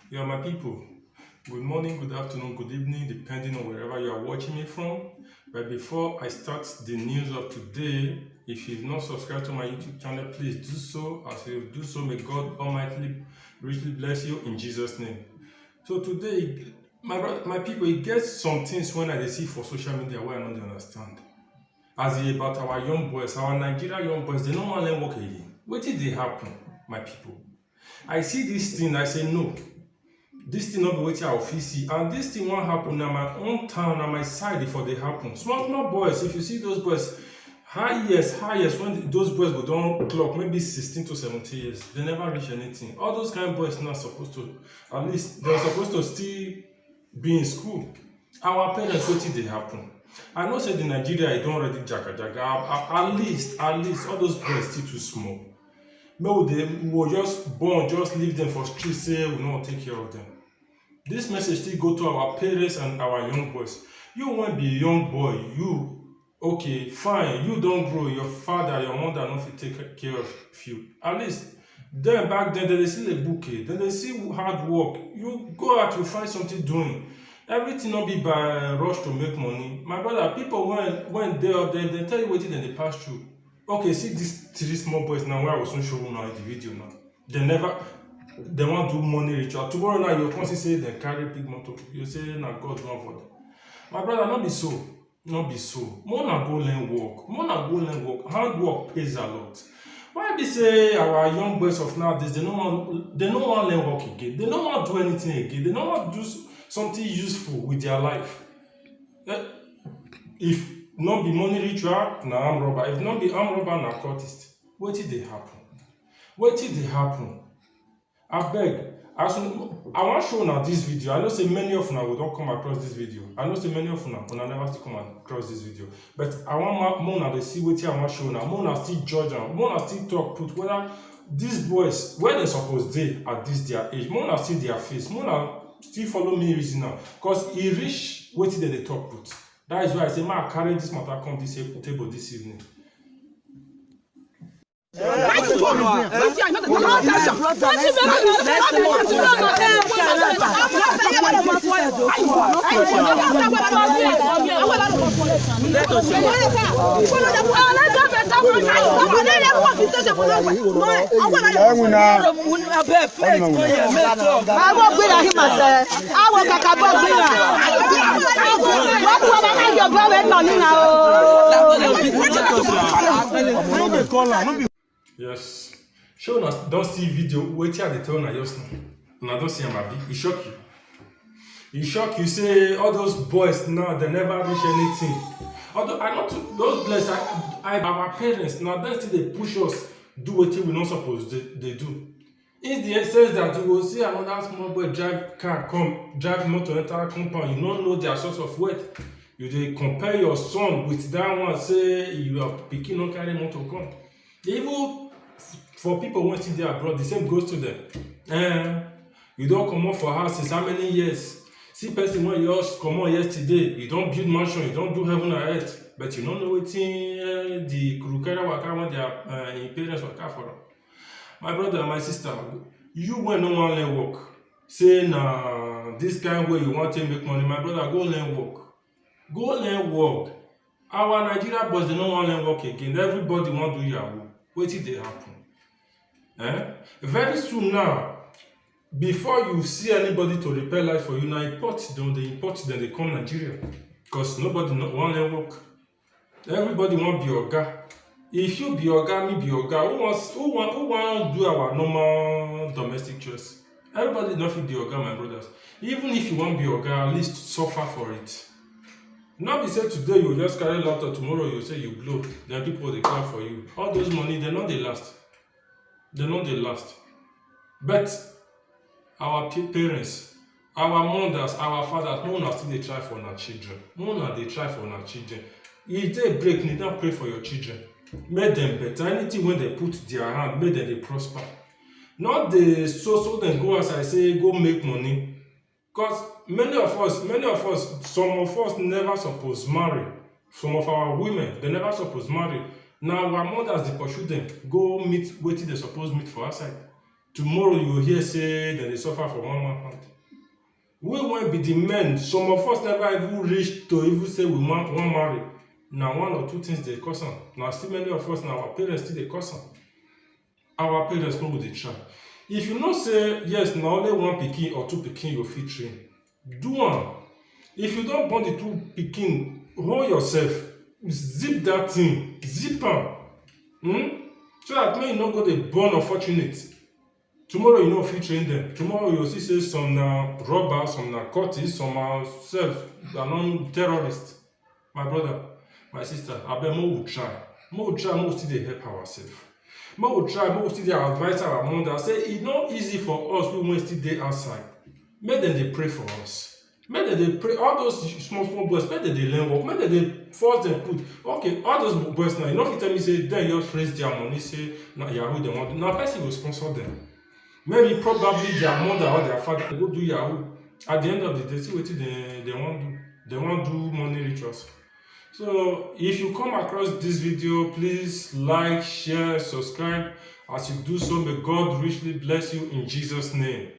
Yeah, my people, good morning, good afternoon, good evening, depending on wherever you are watching me from. But before I start the news of today, if you've not subscribed to my YouTube channel, please do so. As you do so, may God Almighty richly bless you in Jesus' name. So today, my people, it gets some things when I see for social media where I don't understand. As about our young boys, our Nigerian young boys, they don't want to learn work again. What did they happen, my people? I see this thing, I say no. This thing not be wetin I fit see, and this thing won't happen na my own town, na my side for dey happen. Small boys, if you see those boys, highest when those boys go down clock maybe 16 to 17 years, they never reach anything. All those kind of boys not supposed to, at least they're supposed to still be in school. Our parents wetin dey happen. I know say the Nigeria don't already jaga. At least all those boys still too small. No, we will just born, just leave them for street, say we no take care of them. This message still go to our parents and our young boys. You want be a young boy, okay, fine, you don't grow, your father, your mother not fit take care of you. At least, then back then, they see a bouquet, then they see hard work. You go out, you find something doing. Everything not be by rush to make money. My brother, people when they up there, they tell you what they pass through. Okay, see these three small boys now where I was going to show you now in the video now. They want to do money ritual. Tomorrow now you come say they carry big motor. You say na God want for them. My brother, not be so. Not be so. More na go learn work. More na go learn work. Hard work pays a lot. Why be say our young boys of nowadays they don't want learn work again. They don't want to do anything again. They don't want to do something useful with their life. If not be money ritual, na arm robber. If not be arm robber, na cultist. What did they happen? What did they happen? I beg, I want to show now this video. I know say many of you will don't come across this video. I know say many of you will never still come across this video. But I want more now to see what I want to show now. More now still judge them. More now still talk put whether these boys, where they supposed they at this their age. More now see their face. More now still follow me reason now. Because he reach what they talk put. That is why I say, man, carry this matter come this table this evening. Yes. Show us don't see video. Wait till they tell na just now. Don't see him abi. It shock you. It shock you. Say all those boys now they never reach anything. Although I not those bless our parents now they still they push us do what we not supposed they do. If the sense that you will see another small boy drive car come drive motor enter compound, you don't know their source of wealth. You they compare your son with that one. Say you are picking no carry motor come. Even for people who still there abroad, the same goes to them. You don't come out for house since how many years? See person when you come out yesterday, you don't build mansion, you don't do heaven and earth, but you don't know what the Kurukara waka want their parents waka for them. My brother and my sister, you when no one learn work, say nah this kind of way you want to make money, my brother go learn work. Go learn work. Our Nigeria boys they don't want to learn work again. Everybody want to do Yahoo. What did they happen? Very soon now, before you see anybody to repair life for you, now they import them, they come Nigeria. Because nobody want to work. Everybody want to be Oga. If you be Oga, me be Oga, who want to do our normal domestic chores? Everybody not be Oga, my brothers. Even if you want to be Oga, at least suffer for it. Not be said today you just carry laptop, tomorrow you say you blow, then people they clap for you. All those money, they know they last. They know they last. But our parents, our mothers, our fathers, no one still they try for our children. No one they try for our children. If they break, they don't pray for your children. Make them better. Anything when they put their hand, make them they prosper. Not the so then go as I say, go make money. Because many of us, some of us never supposed marry. Some of our women, they never supposed marry. Now our mothers, they pursue them, go meet what they supposed meet for outside. tomorrow you will hear say that they suffer for one man hand. We won't be the men. Some of us never even reach to even say we want one marry. Now one or two things they cause them. Now still many of us now our parents still they cause them. Our parents know they try. If you know say yes, now only one pikin or two pikin you fit train, do one. If you don't born the two pikin, hold yourself, zip that thing, zip am. So that when you not go dey born unfortunate. Tomorrow you no fit train them. Tomorrow you see say some na robbers, some na cultists, some are terrorists. My brother, my sister, abeg make we try. Make we try, make we still dey help ourselves. Make we try, make we still dey advise our mother. Say e no easy for us wey still dey outside. Make dem dey pray for us. Make dem dey pray. All those small boys, make dem dey learn work. Make dem dey force dem put. Okay, all those boys now, you no fit tell me say dem just raise their money say na yahoo dem wan do. Na person go sponsor dem. Maybe probably their mother or their father go do yahoo. At the end of the day, see wetin they wan do. They wan do money rituals. So if you come across this video, please like, share, subscribe. As you do so, may God richly bless you in Jesus' name.